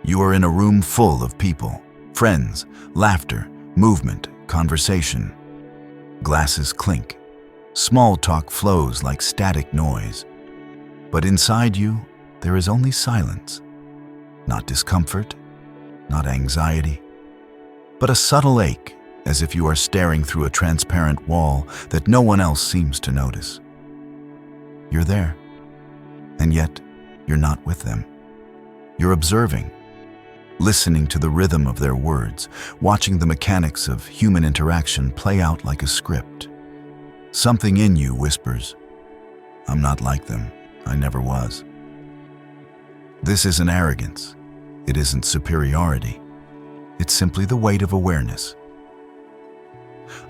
You are in a room full of people, friends, laughter, movement, conversation. Glasses clink. Small talk flows like static noise. But inside you, there is only silence. Not discomfort, not anxiety, but a subtle ache, as if you are staring through a transparent wall that no one else seems to notice. You're there, and yet you're not with them. You're observing, listening to the rhythm of their words, watching the mechanics of human interaction play out like a script. Something in you whispers, "I'm not like them. I never was." This isn't arrogance. It isn't superiority. It's simply the weight of awareness.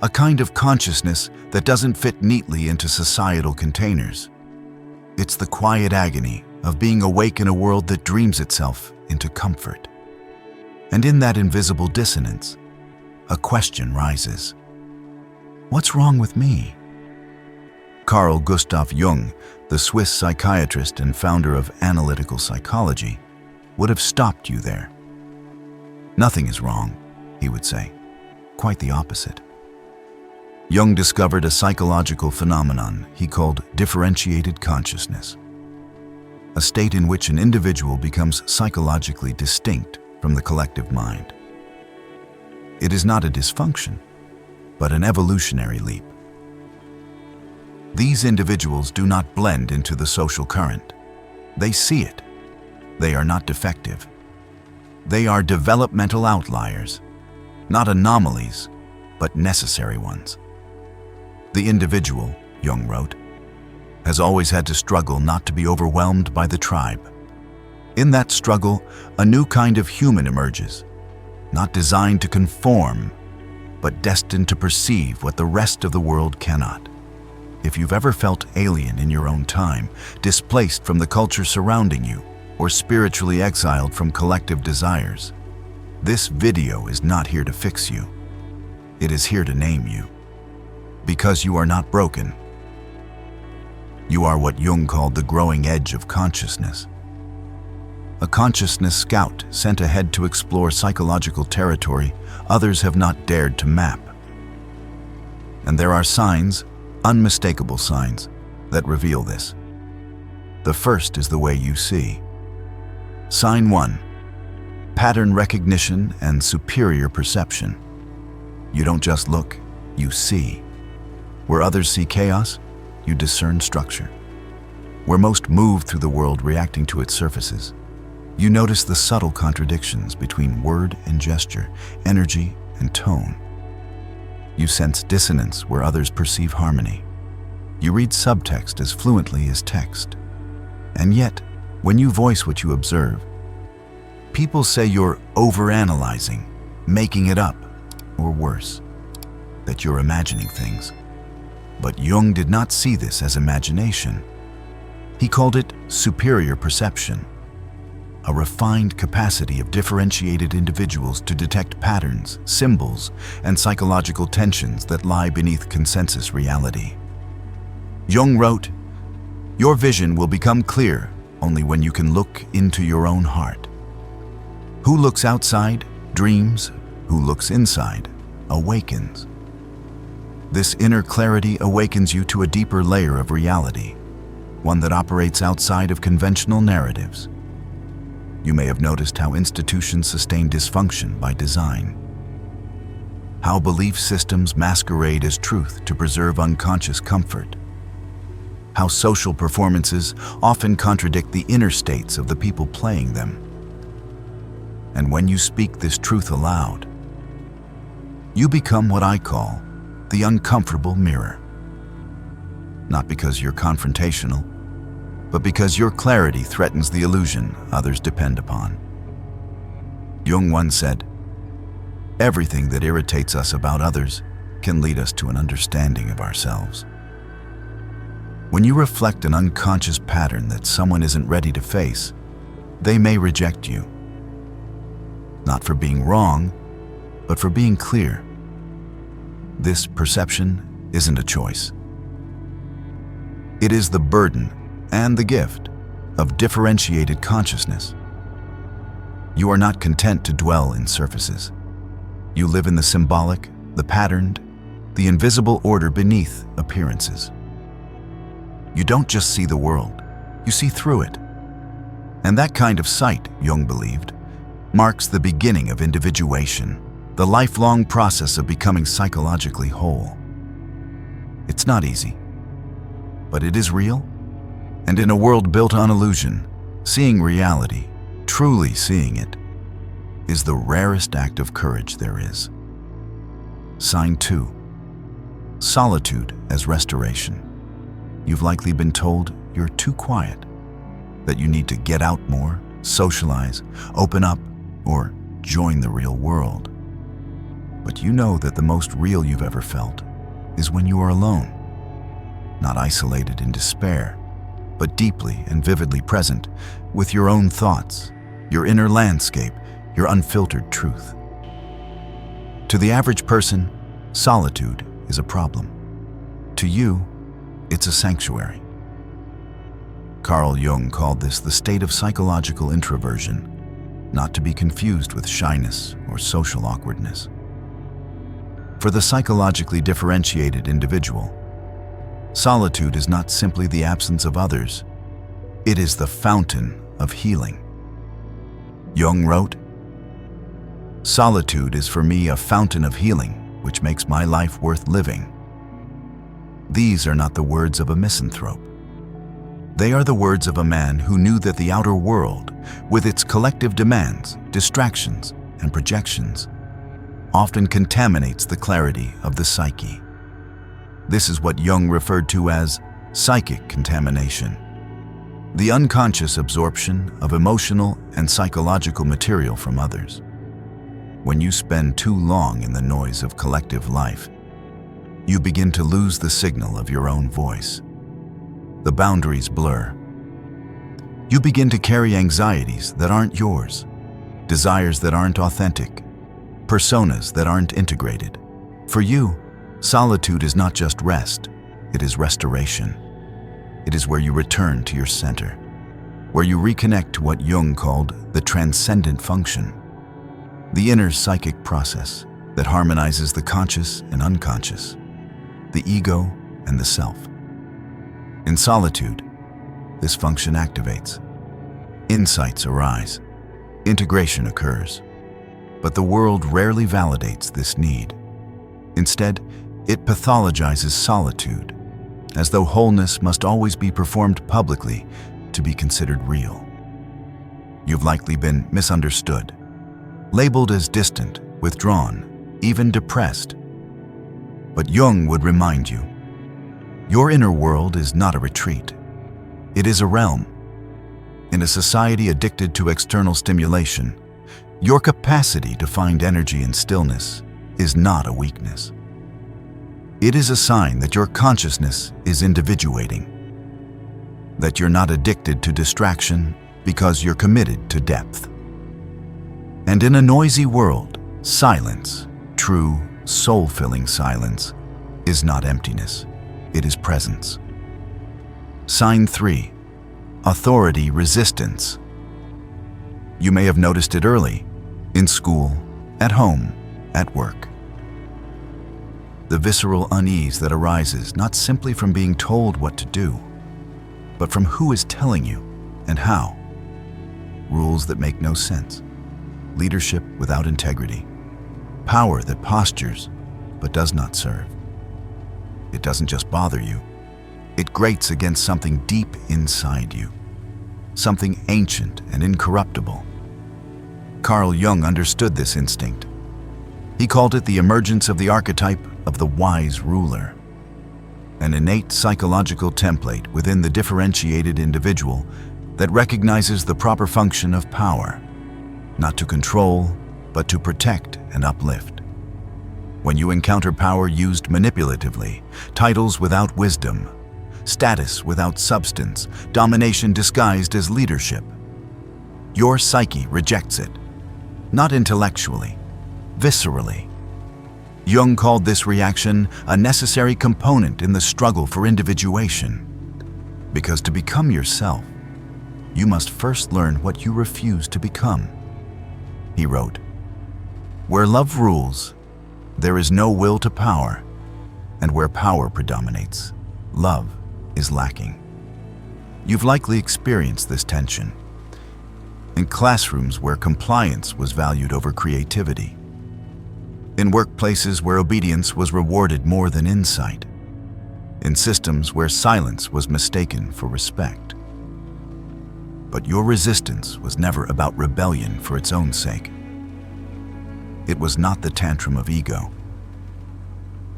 A kind of consciousness that doesn't fit neatly into societal containers. It's the quiet agony of being awake in a world that dreams itself into comfort. And in that invisible dissonance, a question rises. What's wrong with me? Carl Gustav Jung, the Swiss psychiatrist and founder of analytical psychology, would have stopped you there. Nothing is wrong, he would say. Quite the opposite. Jung discovered a psychological phenomenon he called differentiated consciousness, a state in which an individual becomes psychologically distinct from the collective mind. It is not a dysfunction, but an evolutionary leap. These individuals do not blend into the social current. They see it. They are not defective. They are developmental outliers, not anomalies, but necessary ones. The individual, Jung wrote, has always had to struggle not to be overwhelmed by the tribe. In that struggle, a new kind of human emerges, not designed to conform, but destined to perceive what the rest of the world cannot. If you've ever felt alien in your own time, displaced from the culture surrounding you, or spiritually exiled from collective desires, this video is not here to fix you. It is here to name you. Because you are not broken. You are what Jung called the growing edge of consciousness. A consciousness scout sent ahead to explore psychological territory others have not dared to map. And there are signs, unmistakable signs, that reveal this. The first is the way you see. Sign 1. Pattern recognition and superior perception. You don't just look, you see. Where others see chaos, you discern structure. Where most move through the world reacting to its surfaces, you notice the subtle contradictions between word and gesture, energy and tone. You sense dissonance where others perceive harmony. You read subtext as fluently as text. And yet, when you voice what you observe, people say you're overanalyzing, making it up, or worse, that you're imagining things. But Jung did not see this as imagination. He called it superior perception, a refined capacity of differentiated individuals to detect patterns, symbols, and psychological tensions that lie beneath consensus reality. Jung wrote, "Your vision will become clear only when you can look into your own heart. Who looks outside dreams, who looks inside awakens." This inner clarity awakens you to a deeper layer of reality, one that operates outside of conventional narratives. You may have noticed how institutions sustain dysfunction by design, how belief systems masquerade as truth to preserve unconscious comfort, how social performances often contradict the inner states of the people playing them. And when you speak this truth aloud, you become what I call the uncomfortable mirror. Not because you're confrontational, but because your clarity threatens the illusion others depend upon. Jung once said, "Everything that irritates us about others can lead us to an understanding of ourselves." When you reflect an unconscious pattern that someone isn't ready to face, they may reject you. Not for being wrong, but for being clear. This perception isn't a choice. It is the burden and the gift of differentiated consciousness. You are not content to dwell in surfaces. You live in the symbolic, the patterned, the invisible order beneath appearances. You don't just see the world, you see through it. And that kind of sight, Jung believed, marks the beginning of individuation, the lifelong process of becoming psychologically whole. It's not easy, but it is real. And in a world built on illusion, seeing reality, truly seeing it, is the rarest act of courage there is. Sign 2. Solitude as restoration. You've likely been told you're too quiet, that you need to get out more, socialize, open up, or join the real world. But you know that the most real you've ever felt is when you are alone, not isolated in despair, but deeply and vividly present with your own thoughts, your inner landscape, your unfiltered truth. To the average person, solitude is a problem. To you, it's a sanctuary. Carl Jung called this the state of psychological introversion, not to be confused with shyness or social awkwardness. For the psychologically differentiated individual, solitude is not simply the absence of others, it is the fountain of healing. Jung wrote, "Solitude is for me a fountain of healing, which makes my life worth living." These are not the words of a misanthrope. They are the words of a man who knew that the outer world, with its collective demands, distractions, and projections, often contaminates the clarity of the psyche. This is what Jung referred to as psychic contamination, the unconscious absorption of emotional and psychological material from others. When you spend too long in the noise of collective life, you begin to lose the signal of your own voice. The boundaries blur. You begin to carry anxieties that aren't yours, desires that aren't authentic, personas that aren't integrated. For you, solitude is not just rest, it is restoration. It is where you return to your center, where you reconnect to what Jung called the transcendent function, the inner psychic process that harmonizes the conscious and unconscious, the ego and the self. In solitude, this function activates. Insights arise, integration occurs, but the world rarely validates this need. Instead, it pathologizes solitude, as though wholeness must always be performed publicly to be considered real. You've likely been misunderstood, labeled as distant, withdrawn, even depressed. But Jung would remind you, your inner world is not a retreat. It is a realm. In a society addicted to external stimulation, your capacity to find energy in stillness is not a weakness. It is a sign that your consciousness is individuating, that you're not addicted to distraction because you're committed to depth. And in a noisy world, silence, true, soul-filling silence, is not emptiness. It is presence. Sign 3. Authority resistance. You may have noticed it early, in school, at home, at work. The visceral unease that arises not simply from being told what to do, but from who is telling you and how. Rules that make no sense. Leadership without integrity. Power that postures but does not serve. It doesn't just bother you. It grates against something deep inside you, something ancient and incorruptible. Carl Jung understood this instinct. He called it the emergence of the archetype of the wise ruler, an innate psychological template within the differentiated individual that recognizes the proper function of power, not to control, but to protect and uplift. When you encounter power used manipulatively, titles without wisdom, status without substance, domination disguised as leadership, your psyche rejects it, not intellectually, viscerally. Jung called this reaction a necessary component in the struggle for individuation, because to become yourself, you must first learn what you refuse to become. He wrote, "Where love rules, there is no will to power, and where power predominates, love is lacking." You've likely experienced this tension in classrooms where compliance was valued over creativity, in workplaces where obedience was rewarded more than insight, in systems where silence was mistaken for respect. But your resistance was never about rebellion for its own sake. It was not the tantrum of ego.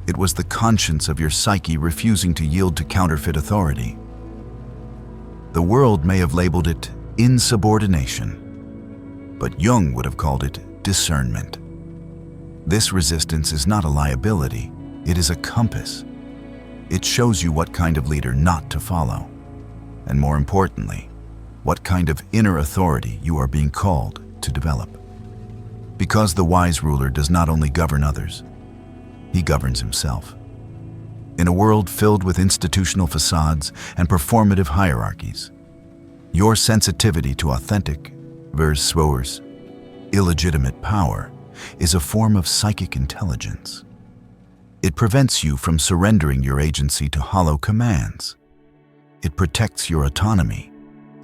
It was the conscience of your psyche refusing to yield to counterfeit authority. The world may have labeled it insubordination, but Jung would have called it discernment. This resistance is not a liability, it is a compass. It shows you what kind of leader not to follow, and more importantly, what kind of inner authority you are being called to develop. Because the wise ruler does not only govern others, he governs himself. In a world filled with institutional facades and performative hierarchies, your sensitivity to authentic versus illegitimate power is a form of psychic intelligence. It prevents you from surrendering your agency to hollow commands. It protects your autonomy,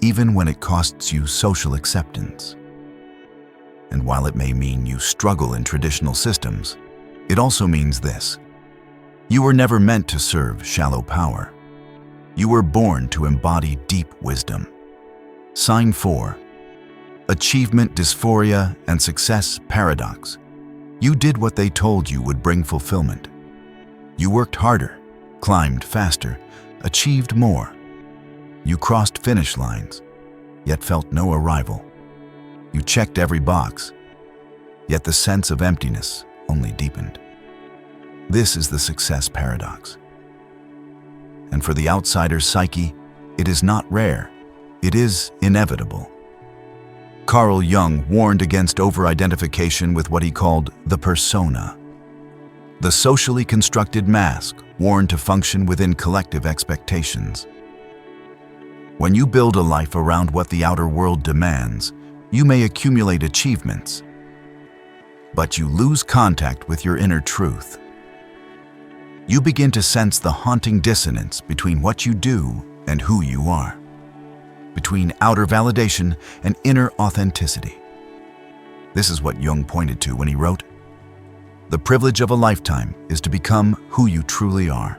even when it costs you social acceptance. And while it may mean you struggle in traditional systems, it also means this: you were never meant to serve shallow power. You were born to embody deep wisdom. Sign 4. Achievement dysphoria and success paradox. You did what they told you would bring fulfillment. You worked harder, climbed faster, achieved more. You crossed finish lines, yet felt no arrival. You checked every box, yet the sense of emptiness only deepened. This is the success paradox. And for the outsider's psyche, it is not rare, it is inevitable. Carl Jung warned against over-identification with what he called the persona, the socially constructed mask worn to function within collective expectations. When you build a life around what the outer world demands, you may accumulate achievements, but you lose contact with your inner truth. You begin to sense the haunting dissonance between what you do and who you are, between outer validation and inner authenticity. This is what Jung pointed to when he wrote, "The privilege of a lifetime is to become who you truly are."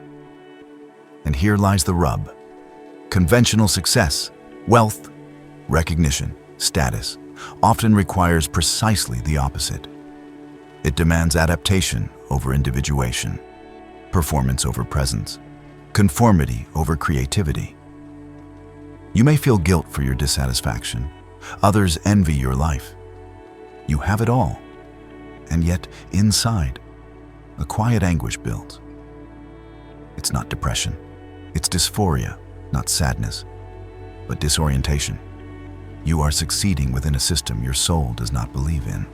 And here lies the rub. Conventional success, wealth, recognition, status, often requires precisely the opposite. It demands adaptation over individuation, performance over presence, conformity over creativity. You may feel guilt for your dissatisfaction. Others envy your life. You have it all, and yet inside, a quiet anguish builds. It's not depression. It's dysphoria, not sadness, but disorientation. You are succeeding within a system your soul does not believe in.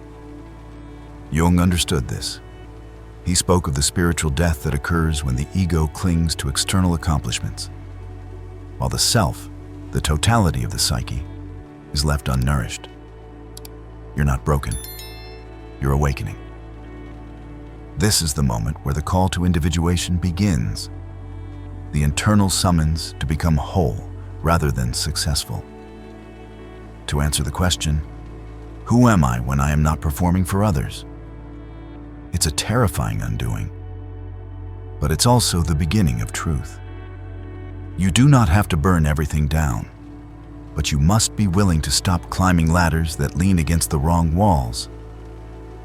Jung understood this. He spoke of the spiritual death that occurs when the ego clings to external accomplishments, while the self, the totality of the psyche, is left unnourished. You're not broken. You're awakening. This is the moment where the call to individuation begins, the internal summons to become whole rather than successful. To answer the question, who am I when I am not performing for others? It's a terrifying undoing, but it's also the beginning of truth. You do not have to burn everything down, but you must be willing to stop climbing ladders that lean against the wrong walls.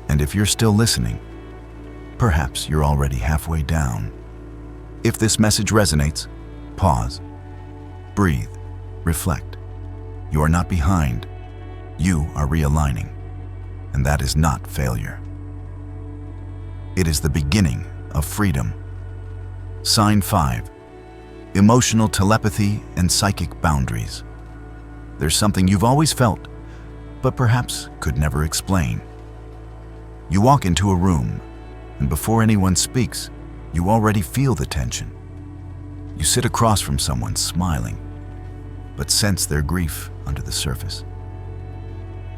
And if you're still listening, perhaps you're already halfway down. If this message resonates, pause, breathe, reflect. You are not behind. You are realigning, and that is not failure. It is the beginning of freedom. Sign 5. Emotional telepathy and psychic boundaries. There's something you've always felt, but perhaps could never explain. You walk into a room, and before anyone speaks, you already feel the tension. You sit across from someone smiling, but sense their grief under the surface.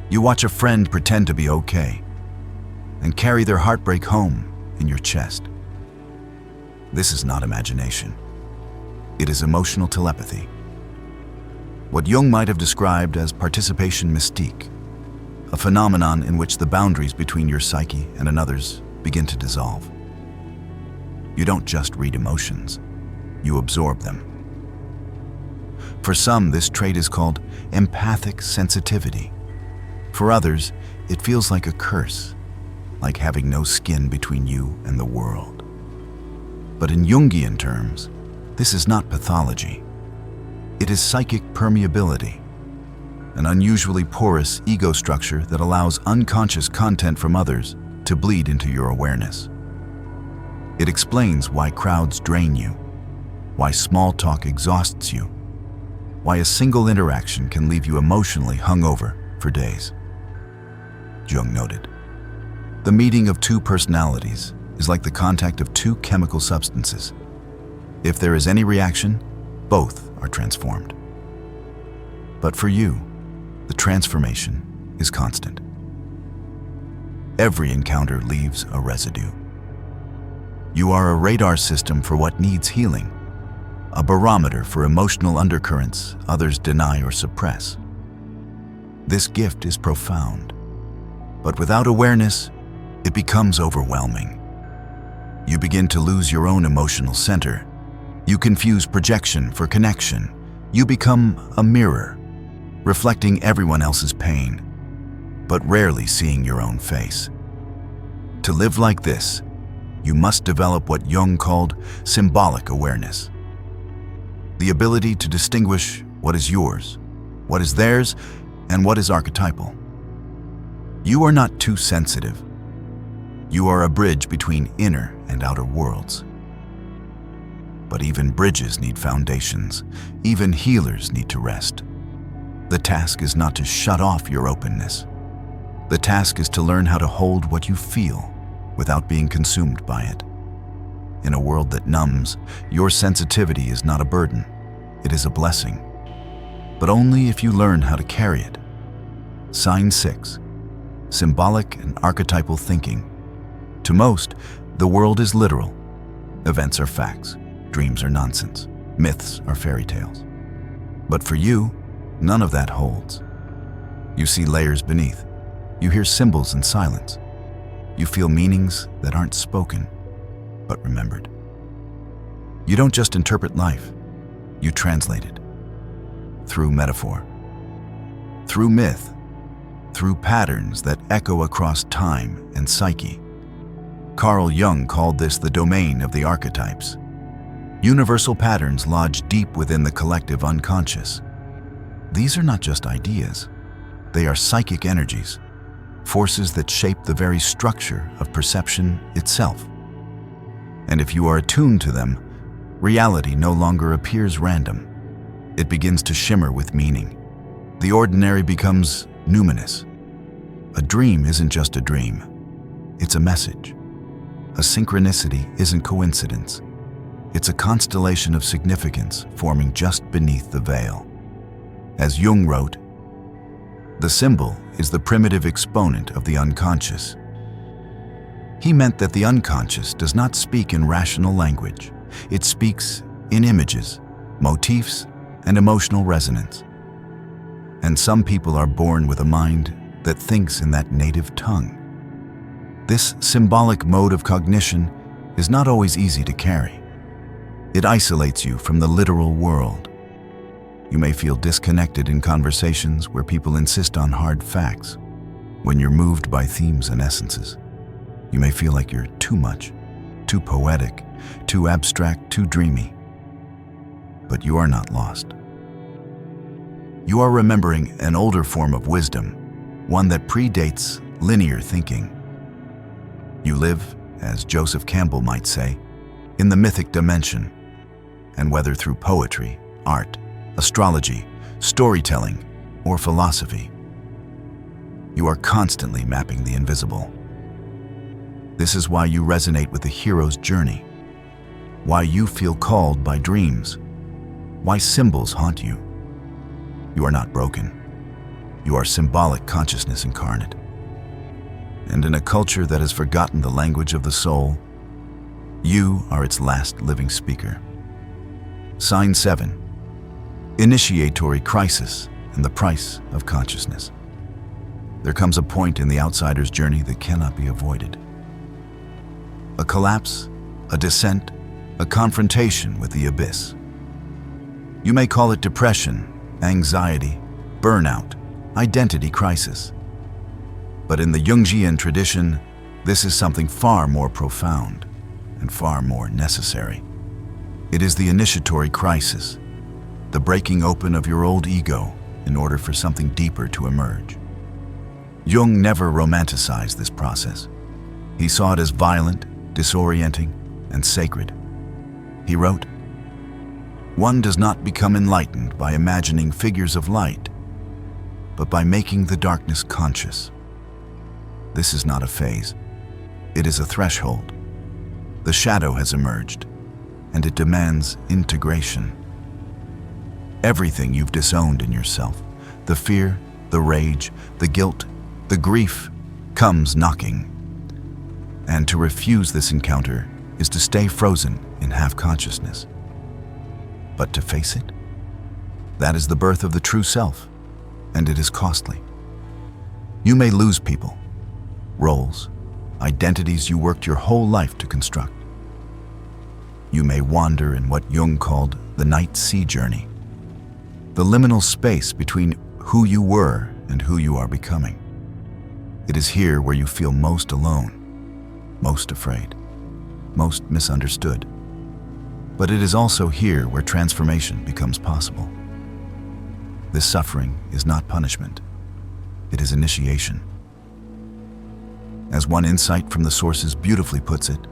You watch a friend pretend to be okay and carry their heartbreak home in your chest. This is not imagination. It is emotional telepathy. What Jung might have described as participation mystique, a phenomenon in which the boundaries between your psyche and another's begin to dissolve. You don't just read emotions, you absorb them. For some, this trait is called empathic sensitivity. For others, it feels like a curse, like having no skin between you and the world. But in Jungian terms, this is not pathology. It is psychic permeability, an unusually porous ego structure that allows unconscious content from others to bleed into your awareness. It explains why crowds drain you, why small talk exhausts you, why a single interaction can leave you emotionally hungover for days. Jung noted, "The meeting of two personalities is like the contact of two chemical substances. If there is any reaction, both are transformed." But for you, the transformation is constant. Every encounter leaves a residue. You are a radar system for what needs healing, a barometer for emotional undercurrents others deny or suppress. This gift is profound, but without awareness, it becomes overwhelming. You begin to lose your own emotional center. You confuse projection for connection. You become a mirror, reflecting everyone else's pain, but rarely seeing your own face. To live like this, you must develop what Jung called symbolic awareness. The ability to distinguish what is yours, what is theirs, and what is archetypal. You are not too sensitive. You are a bridge between inner and outer worlds. But even bridges need foundations. Even healers need to rest. The task is not to shut off your openness. The task is to learn how to hold what you feel without being consumed by it. In a world that numbs, your sensitivity is not a burden. It is a blessing. But only if you learn how to carry it. Sign 6. Symbolic and archetypal thinking. To most, the world is literal. Events are facts. Dreams are nonsense. Myths are fairy tales. But for you, none of that holds. You see layers beneath. You hear symbols in silence. You feel meanings that aren't spoken, but remembered. You don't just interpret life, you translate it. Through metaphor, through myth, through patterns that echo across time and psyche. Carl Jung called this the domain of the archetypes. Universal patterns lodge deep within the collective unconscious. These are not just ideas. They are psychic energies, forces that shape the very structure of perception itself. And if you are attuned to them, reality no longer appears random. It begins to shimmer with meaning. The ordinary becomes numinous. A dream isn't just a dream. It's a message. A synchronicity isn't coincidence. It's a constellation of significance forming just beneath the veil. As Jung wrote, "The symbol is the primitive exponent of the unconscious." He meant that the unconscious does not speak in rational language. It speaks in images, motifs, and emotional resonance. And some people are born with a mind that thinks in that native tongue. This symbolic mode of cognition is not always easy to carry. It isolates you from the literal world. You may feel disconnected in conversations where people insist on hard facts. When you're moved by themes and essences, you may feel like you're too much, too poetic, too abstract, too dreamy. But you are not lost. You are remembering an older form of wisdom, one that predates linear thinking. You live, as Joseph Campbell might say, in the mythic dimension, and whether through poetry, art, astrology, storytelling, or philosophy, you are constantly mapping the invisible. This is why you resonate with the hero's journey, why you feel called by dreams, why symbols haunt you. You are not broken. You are symbolic consciousness incarnate. And in a culture that has forgotten the language of the soul, you are its last living speaker. Sign 7. Initiatory crisis and the price of consciousness. There comes a point in the outsider's journey that cannot be avoided. A collapse, a descent, a confrontation with the abyss. You may call it depression, anxiety, burnout, identity crisis. But in the Jungian tradition, this is something far more profound and far more necessary. It is the initiatory crisis, the breaking open of your old ego in order for something deeper to emerge. Jung never romanticized this process. He saw it as violent, disorienting, and sacred. He wrote, "One does not become enlightened by imagining figures of light, but by making the darkness conscious." This is not a phase. It is a threshold. The shadow has emerged, and it demands integration. Everything you've disowned in yourself, the fear, the rage, the guilt, the grief, comes knocking. And to refuse this encounter is to stay frozen in half-consciousness. But to face it, that is the birth of the true self, and it is costly. You may lose people, roles, identities you worked your whole life to construct. You may wander in what Jung called the night sea journey, the liminal space between who you were and who you are becoming. It is here where you feel most alone, most afraid, most misunderstood. But it is also here where transformation becomes possible. This suffering is not punishment. It is initiation. As one insight from the sources beautifully puts it,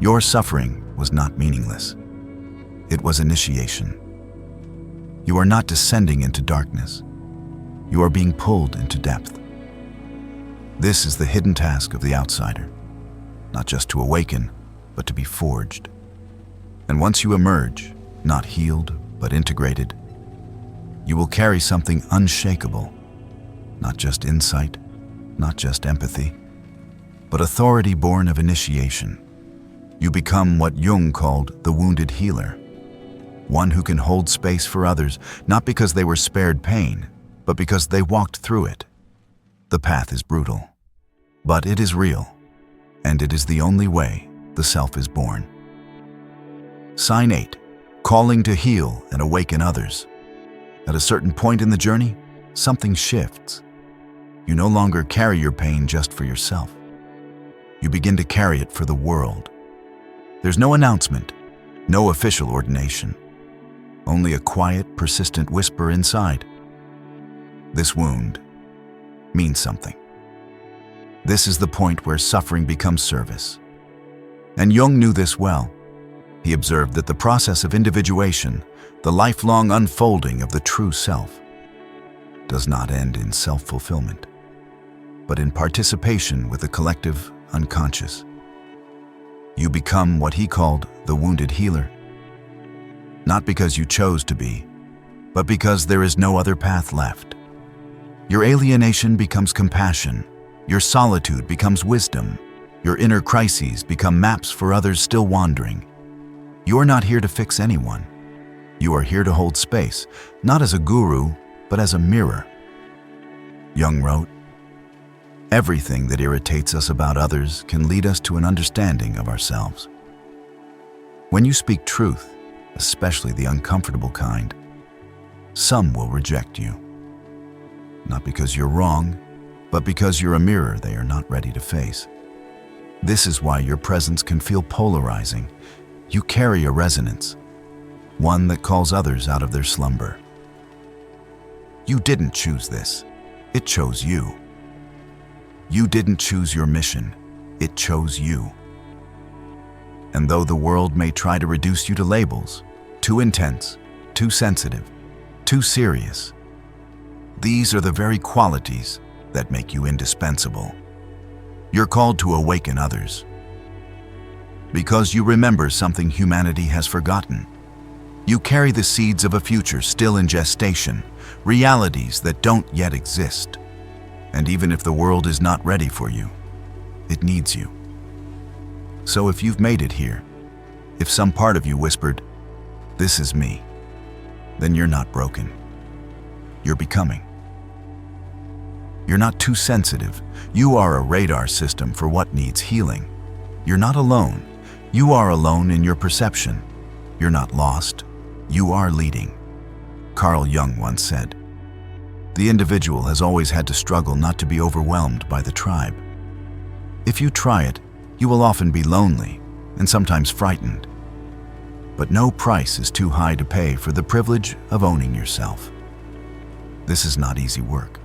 your suffering was not meaningless. It was initiation. You are not descending into darkness. You are being pulled into depth. This is the hidden task of the outsider, not just to awaken, but to be forged. And once you emerge, not healed, but integrated, you will carry something unshakable, not just insight, not just empathy, but authority born of initiation. You become what Jung called the wounded healer, one who can hold space for others, not because they were spared pain, but because they walked through it. The path is brutal, but it is real, and it is the only way the self is born. Sign 8, calling to heal and awaken others. At a certain point in the journey, something shifts. You no longer carry your pain just for yourself. You begin to carry it for the world. There's no announcement, no official ordination, only a quiet, persistent whisper inside. This wound means something. This is the point where suffering becomes service. And Jung knew this well. He observed that the process of individuation, the lifelong unfolding of the true self, does not end in self-fulfillment, but in participation with the collective unconscious. You become what he called the wounded healer, not because you chose to be, but because there is no other path left. Your alienation becomes compassion, your solitude becomes wisdom, your inner crises become maps for others still wandering. You are not here to fix anyone. You are here to hold space, not as a guru, but as a mirror. Jung wrote, "Everything that irritates us about others can lead us to an understanding of ourselves." When you speak truth, especially the uncomfortable kind, some will reject you. Not because you're wrong, but because you're a mirror they are not ready to face. This is why your presence can feel polarizing. You carry a resonance, one that calls others out of their slumber. You didn't choose this. It chose you. You didn't choose your mission. It chose you. And though the world may try to reduce you to labels, too intense, too sensitive, too serious, these are the very qualities that make you indispensable. You're called to awaken others, because you remember something humanity has forgotten. You carry the seeds of a future still in gestation, realities that don't yet exist. And even if the world is not ready for you, it needs you. So if you've made it here, if some part of you whispered, "This is me," then you're not broken. You're becoming. You're not too sensitive. You are a radar system for what needs healing. You're not alone. You are alone in your perception. You're not lost. You are leading. Carl Jung once said, "The individual has always had to struggle not to be overwhelmed by the tribe. If you try it, you will often be lonely and sometimes frightened. But no price is too high to pay for the privilege of owning yourself." This is not easy work.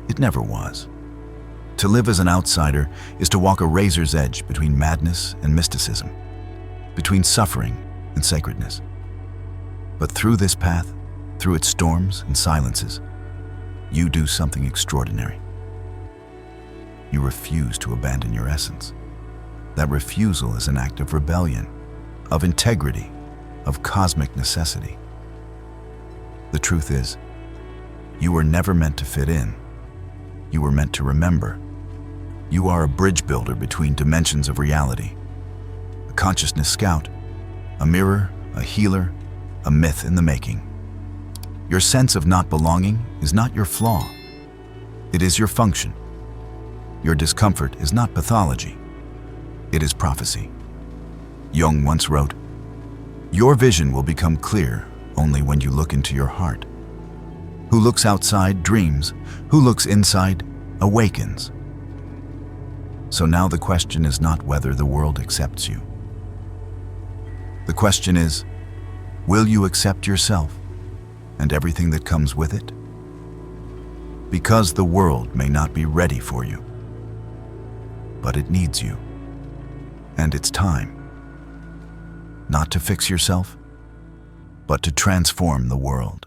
It never was. To live as an outsider is to walk a razor's edge between madness and mysticism, between suffering and sacredness. But through this path, through its storms and silences, you do something extraordinary. You refuse to abandon your essence. That refusal is an act of rebellion, of integrity, of cosmic necessity. The truth is, you were never meant to fit in. You were meant to remember. You are a bridge builder between dimensions of reality, a consciousness scout, a mirror, a healer, a myth in the making. Your sense of not belonging is not your flaw. It is your function. Your discomfort is not pathology. It is prophecy. Jung once wrote, "Your vision will become clear only when you look into your heart. Who looks outside dreams. Who looks inside awakens." So now the question is not whether the world accepts you. The question is, will you accept yourself and everything that comes with it? Because the world may not be ready for you, but it needs you. And it's time. Not to fix yourself, but to transform the world.